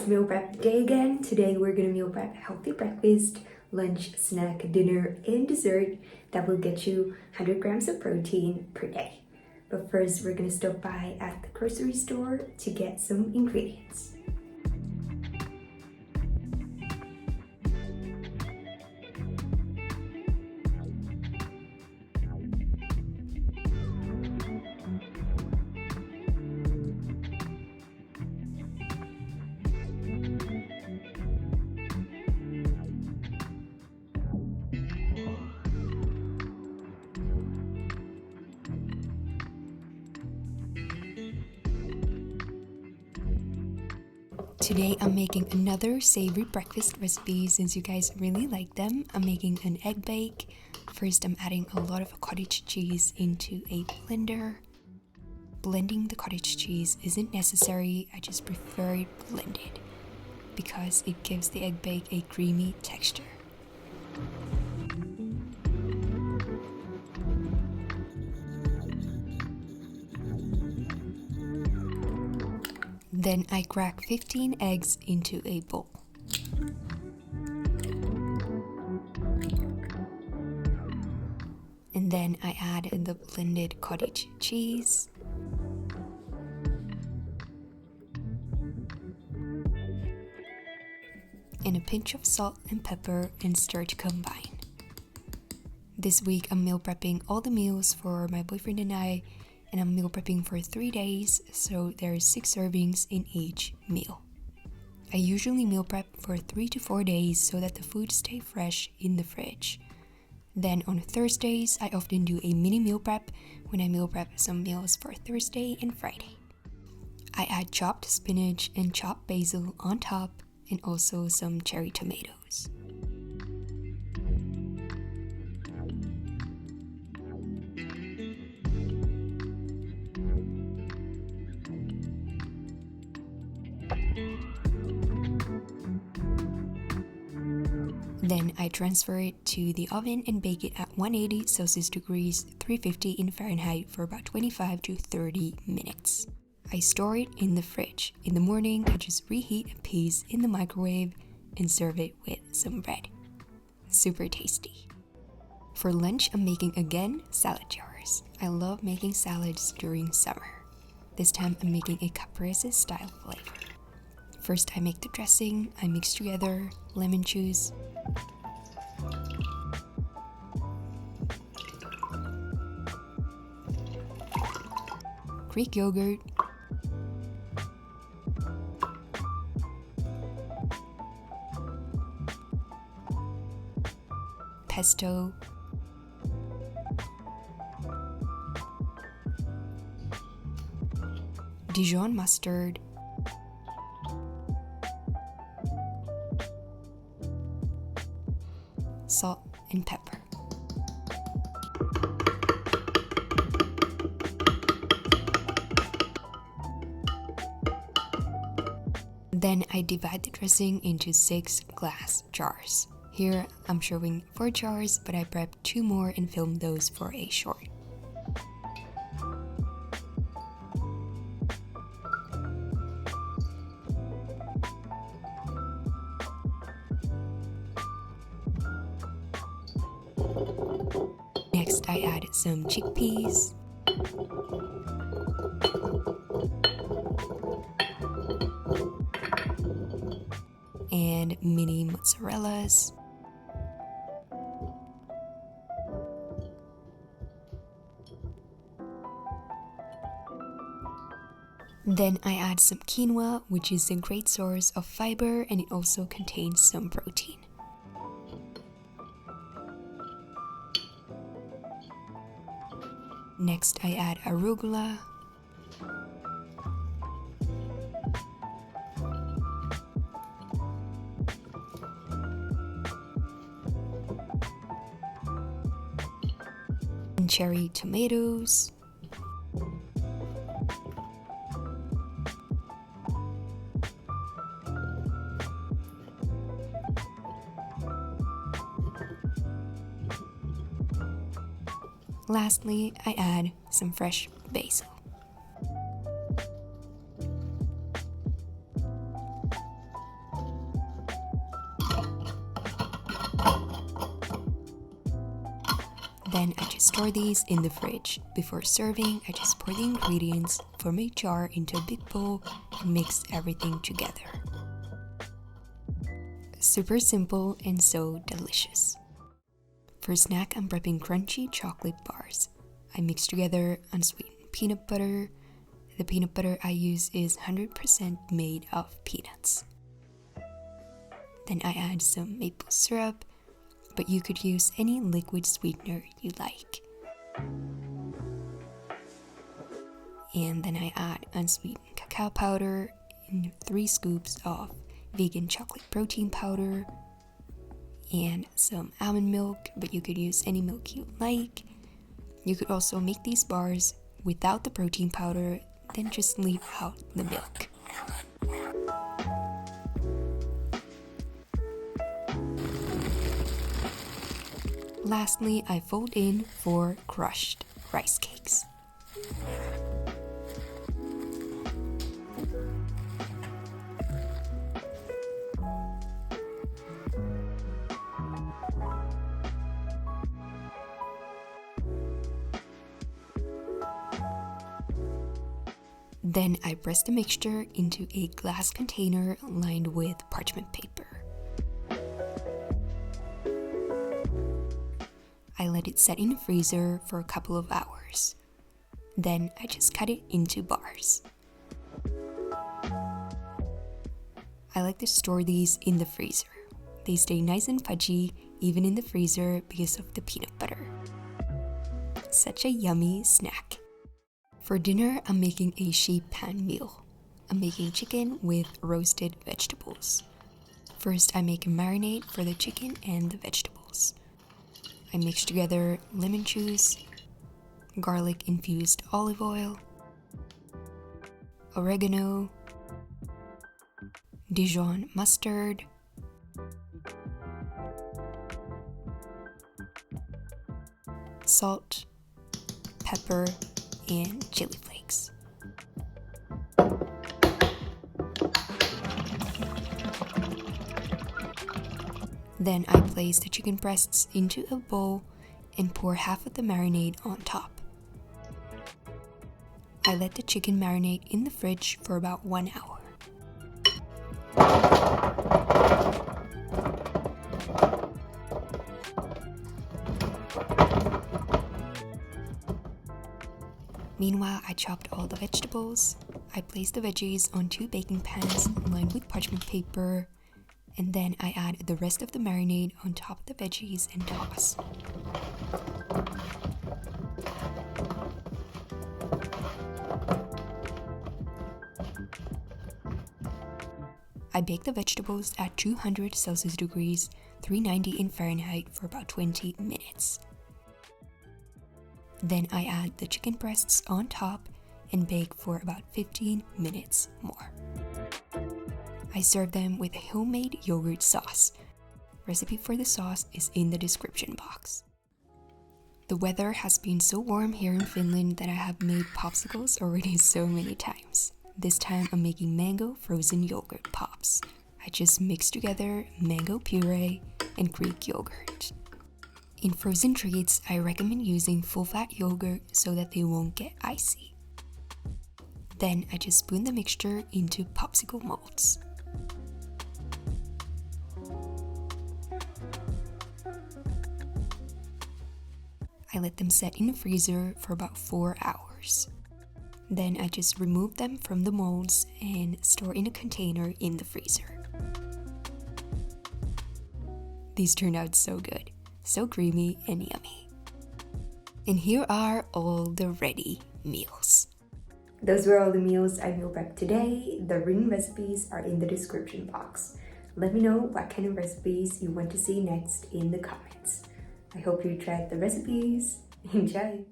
meal prep day again. Today we're gonna meal prep healthy breakfast, lunch, snack, dinner, and dessert that will get you 100 grams of protein per day. But first, we're gonna stop by at the grocery store to get some ingredients. Today I'm making another savory breakfast recipe since you guys really like them. I'm making an egg bake. First I'm adding a lot of cottage cheese into a blender. Blending the cottage cheese isn't necessary, I just prefer it blended because it gives the egg bake a creamy texture. Then I crack 15 eggs into a bowl. And then I add the blended cottage cheese. And a pinch of salt and pepper and stir to combine. This week I'm meal prepping all the meals for my boyfriend and I, and I'm meal prepping for 3 days, so there's 6 servings in each meal. I usually meal prep for 3 to 4 days so that the food stay fresh in the fridge. Then on Thursdays, I often do a mini meal prep when I meal prep some meals for Thursday and Friday. I add chopped spinach and chopped basil on top and also some cherry tomatoes. Then I transfer it to the oven and bake it at 180 Celsius degrees, 350 in Fahrenheit for about 25 to 30 minutes. I store it in the fridge. In the morning, I just reheat a piece in the microwave and serve it with some bread. Super tasty. For lunch, I'm making again salad jars. I love making salads during summer. This time I'm making a Caprese style flavor. First I make the dressing, I mix together lemon juice, Greek yogurt, pesto, Dijon mustard, salt and pepper. Then I divide the dressing into 6 glass jars. Here I'm showing 4 jars, but I prepped 2 more and filmed those for a short. Next, I add some chickpeas, and mini mozzarellas, then I add some quinoa, which is a great source of fiber and it also contains some protein. Next, I add arugula, and cherry tomatoes, Lastly, I add some fresh basil. Then I just store these in the fridge. Before serving, I just pour the ingredients from a jar into a big bowl and mix everything together. Super simple and so delicious. For snack, I'm prepping crunchy chocolate bars. I mix together unsweetened peanut butter. The peanut butter I use is 100% made of peanuts. Then I add some maple syrup, but you could use any liquid sweetener you like. And then I add unsweetened cacao powder and 3 scoops of vegan chocolate protein powder and some almond milk, but you could use any milk you like. You could also make these bars without the protein powder, then just leave out the milk. Lastly, I fold in 4 crushed rice cakes. Then I press the mixture into a glass container lined with parchment paper. I let it set in the freezer for a couple of hours. Then I just cut it into bars. I like to store these in the freezer. They stay nice and fudgy even in the freezer because of the peanut butter. Such a yummy snack. For dinner, I'm making a sheet pan meal. I'm making chicken with roasted vegetables. First, I make a marinade for the chicken and the vegetables. I mix together lemon juice, garlic-infused olive oil, oregano, Dijon mustard, salt, pepper, and chili flakes. Then I place the chicken breasts into a bowl and pour half of the marinade on top. I let the chicken marinate in the fridge for about 1 hour. Meanwhile, I chopped all the vegetables. I placed the veggies on 2 baking pans lined with parchment paper, and then I add the rest of the marinade on top of the veggies and toss. I bake the vegetables at 200 Celsius degrees, 390 in Fahrenheit for about 20 minutes. Then I add the chicken breasts on top and bake for about 15 minutes more. I serve them with a homemade yogurt sauce. Recipe for the sauce is in the description box. The weather has been so warm here in Finland that I have made popsicles already so many times. This time I'm making mango frozen yogurt pops. I just mix together mango puree and Greek yogurt. In frozen treats, I recommend using full-fat yogurt so that they won't get icy. Then I just spoon the mixture into popsicle molds. I let them set in the freezer for about 4 hours. Then I just remove them from the molds and store in a container in the freezer. These turned out so good. So creamy and yummy. And here are all the ready meals. Those were all the meals I meal prepped today. The written recipes are in the description box. Let me know what kind of recipes you want to see next in the comments. I hope you tried the recipes. Enjoy!